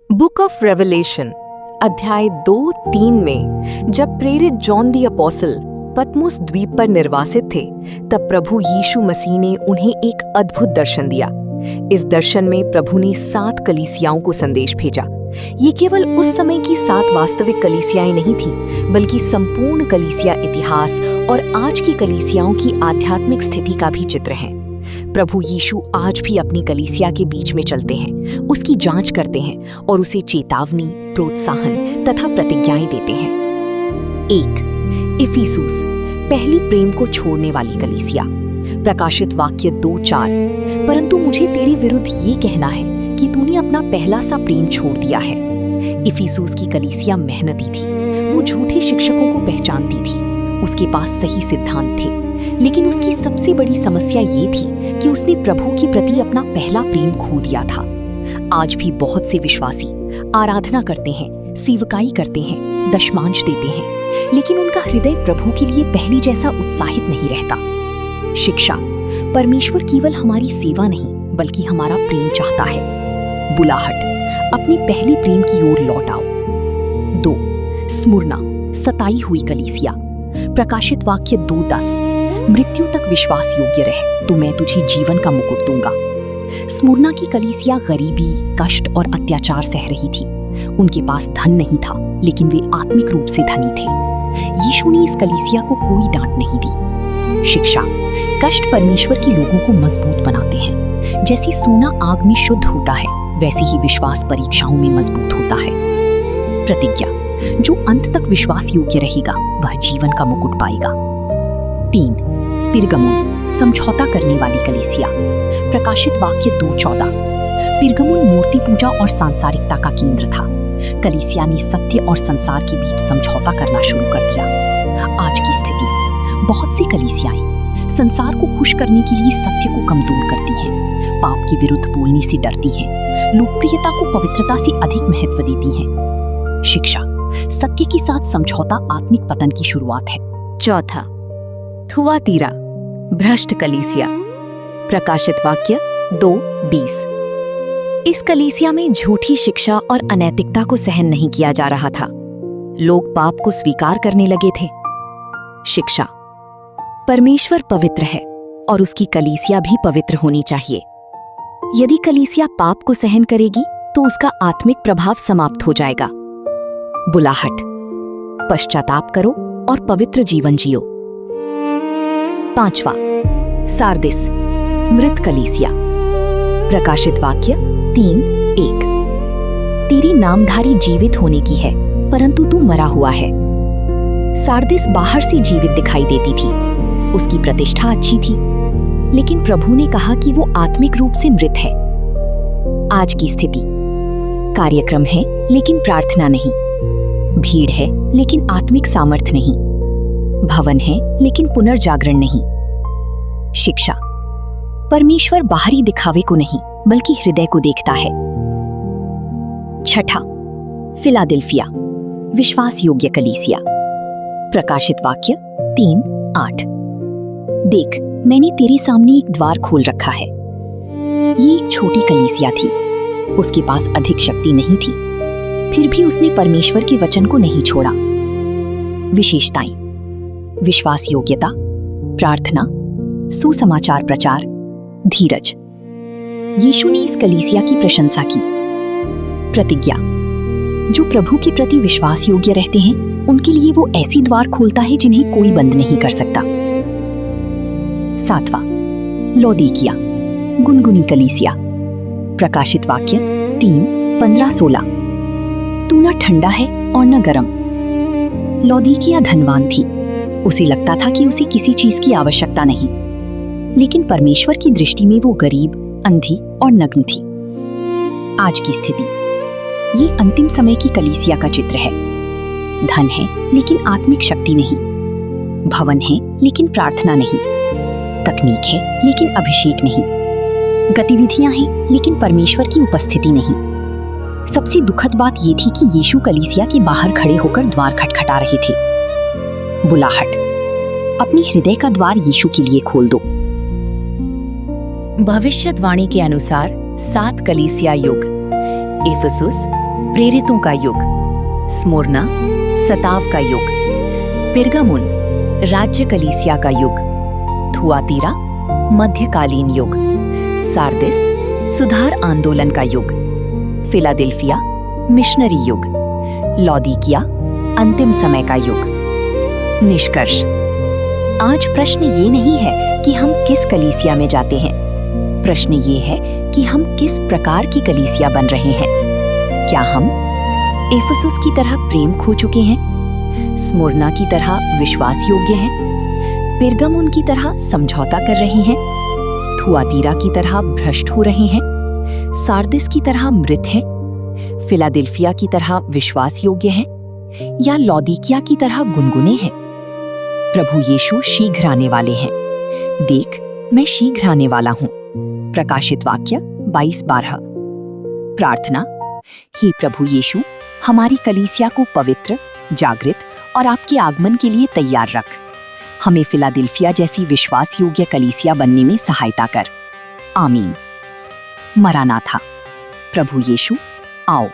Book of revelation अध्याय 2-3 में जब प्रेरित जॉन दी अपोस्टल पतमुस द्वीप पर निर्वासित थे, तब प्रभु यीशु मसीह ने उन्हें एक अद्भुत दर्शन दिया। इस दर्शन में प्रभु ने 7 कलीसियाओं को संदेश भेजा। ये केवल उस समय की 7 वास्तविक कलीसियाएं नहीं थीं, बल्कि संपूर्ण कलीसिया इतिहास और आज की कलीसियाओं की आध्यात्मिक स्थिति का भी चित्र है। प्रभु यीशु आज भी अपनी कलीसिया के बीच में चलते हैं, उसकी जांच करते हैं और उसे चेतावनी, प्रोत्साहन तथा प्रतिज्ञाएं देते हैं। 1. इफिसुस, पहली प्रेम को छोड़ने वाली कलीसिया। प्रकाशित वाक्य 2:4। परंतु मुझे तेरे विरुद्ध ये कहना है कि तूने अपना पहला सा प्रेम छोड़ दिया है। इफिसुस की कलीसिया मेहनती थी, वो झूठे शिक्षकों को पहचानती थी, उसके पास सही सिद्धांत थे, लेकिन उसकी सबसे बड़ी समस्या ये थी कि उसने प्रभु के प्रति अपना पहला प्रेम खो दिया था। आज भी बहुत से विश्वासी आराधना करते हैं, सेवकाई करते हैं, दशमांश देते हैं, लेकिन उनका हृदय प्रभु के लिए पहले जैसा उत्साहित नहीं रहता। शिक्षा, परमेश्वर केवल हमारी सेवा नहीं बल्कि हमारा प्रेम चाहता है। बुलाहट, अपने पहले प्रेम की ओर लौट आओ। 2. स्मुरना, सताई हुई कलीसिया। प्रकाशित वाक्य 2:10। मृत्यु तक विश्वास योग्य रहे तो मैं तुझे जीवन का मुकुट दूंगा। स्मुरना की कलीसिया गरीबी, कष्ट और अत्याचार सह रही थी। उनके पास धन नहीं था, लेकिन वे आत्मिक रूप से धनी थे। यीशु ने इस कलीसिया को कोई डांट नहीं दी। शिक्षा, कष्ट परमेश्वर के लोगों को मजबूत बनाते हैं। जैसे सोना आग में शुद्ध होता है, वैसे ही विश्वास परीक्षाओं में मजबूत होता है। प्रतिज्ञा, जो अंत तक विश्वास योग्य रहेगा वह जीवन का मुकुट पाएगा। 3. पिरगमुन, समझौता करने वाली कलीसिया। प्रकाशित वाक्य 2:14। पिरगमुन मूर्ति पूजा और सांसारिकता का केंद्र था। कलीसिया ने सत्य और संसार के बीच समझौता करना शुरू कर दिया। आज की स्थिति, बहुत सी कलीसियाएं संसार को खुश करने के लिए सत्य को कमजोर करती हैं, पाप के विरुद्ध बोलने से डरती हैं, लोकप्रियता को पवित्रता से अधिक महत्व देती हैं। शिक्षा, सत्य के साथ समझौता आत्मिक पतन की शुरुआत है। 4. थुआतीरा, भ्रष्ट कलीसिया। प्रकाशित वाक्य 2:20। इस कलीसिया में झूठी शिक्षा और अनैतिकता को सहन नहीं किया जा रहा था। लोग पाप को स्वीकार करने लगे थे। शिक्षा, परमेश्वर पवित्र है और उसकी कलीसिया भी पवित्र होनी चाहिए। यदि कलीसिया पाप को सहन करेगी तो उसका आत्मिक प्रभाव समाप्त हो जाएगा। बुलाहट, पश्चाताप करो और पवित्र जीवन जियो। 5. सार्दिस, मृत कलीसिया। प्रकाशित वाक्य 3:1। तेरी नामधारी जीवित होने की है, परंतु तू मरा हुआ है। सार्दिस बाहर से जीवित दिखाई देती थी, उसकी प्रतिष्ठा अच्छी थी, लेकिन प्रभु ने कहा कि वो आत्मिक रूप से मृत है। आज की स्थिति, कार्यक्रम है लेकिन प्रार्थना नहीं, भीड़ है लेकिन आत्मिक सामर्थ्य नहीं, भवन है लेकिन पुनर्जागरण नहीं। शिक्षा, परमेश्वर बाहरी दिखावे को नहीं बल्कि हृदय को देखता है। 6. फिलाडेल्फिया, विश्वास योग्य कलीसिया। प्रकाशित वाक्य 3:8। देख, मैंने तेरे सामने एक द्वार खोल रखा है। ये एक छोटी कलीसिया थी, उसके पास अधिक शक्ति नहीं थी, फिर भी उसने परमेश्वर के वचन को नहीं छोड़ा। विशेषताएं: विश्वास योग्यता, प्रार्थना, सुसमाचार प्रचार, धीरज। यीशु ने इस कलीसिया की प्रशंसा की। प्रतिज्ञा, जो प्रभु के प्रति विश्वास योग्य रहते हैं उनके लिए वो ऐसी द्वार खोलता है जिन्हें कोई बंद नहीं कर सकता। 7. लौदीकिया, गुनगुनी कलीसिया। प्रकाशित वाक्य 3:15-16। तू न ठंडा है और न गर्म। लौदीकिया धनवान थी, उसे लगता था कि उसे किसी चीज की आवश्यकता नहीं, लेकिन परमेश्वर की दृष्टि में वो गरीब, अंधी और नग्न थी। आज की स्थिति, ये अंतिम समय की कलीसिया का चित्र है। धन है लेकिन आत्मिक शक्ति नहीं, भवन है लेकिन प्रार्थना नहीं, तकनीक है लेकिन अभिषेक नहीं, गतिविधियां हैं लेकिन परमेश्वर की उपस्थिति नहीं। सबसे दुखद बात ये थी कि यीशु कलीसिया के बाहर खड़े होकर द्वार खटखटा रहे थे। बुलाहट, अपनी हृदय का द्वार यीशु के लिए खोल दो। भविष्यवाणी के अनुसार 7 कलीसिया युग: इफिसुस, प्रेरितों का युग, स्मुरना सताव का युग, पिरगमुन राज्य कलीसिया का युग, थुआतीरा मध्यकालीन युग, सार्दिस सुधार आंदोलन का युग, फिलाडेल्फिया मिशनरी युग, लौदीकिया अंतिम समय का युग। निष्कर्ष, आज प्रश्न ये नहीं है कि हम किस कलीसिया में जाते हैं, प्रश्न ये है कि हम किस प्रकार की कलीसिया बन रहे हैं। क्या हम एफेसुस की तरह प्रेम खो चुके हैं, स्मुरना की तरह विश्वास योग्य हैं, पिरगमुन की तरह समझौता कर रहे हैं, थुआतीरा की तरह भ्रष्ट हो रहे हैं, सार्दिस की तरह मृत हैं, फिलाडेल्फिया की तरह विश्वास योग्य हैं, या लौदीकिया की तरह गुनगुने हैं? प्रभु यीशु शीघ्र आने वाले हैं। देख, मैं शीघ्र आने वाला हूं। प्रकाशित वाक्य 22:12। प्रार्थना। हे प्रभु यीशु, हमारी कलीसिया को पवित्र, जागृत और आपके आगमन के लिए तैयार रख। हमें फिलाडेल्फिया जैसी विश्वास योग्य कलीसिया बनने में सहायता कर। आमीन। मरानाथा। प्रभु यीशु आओ।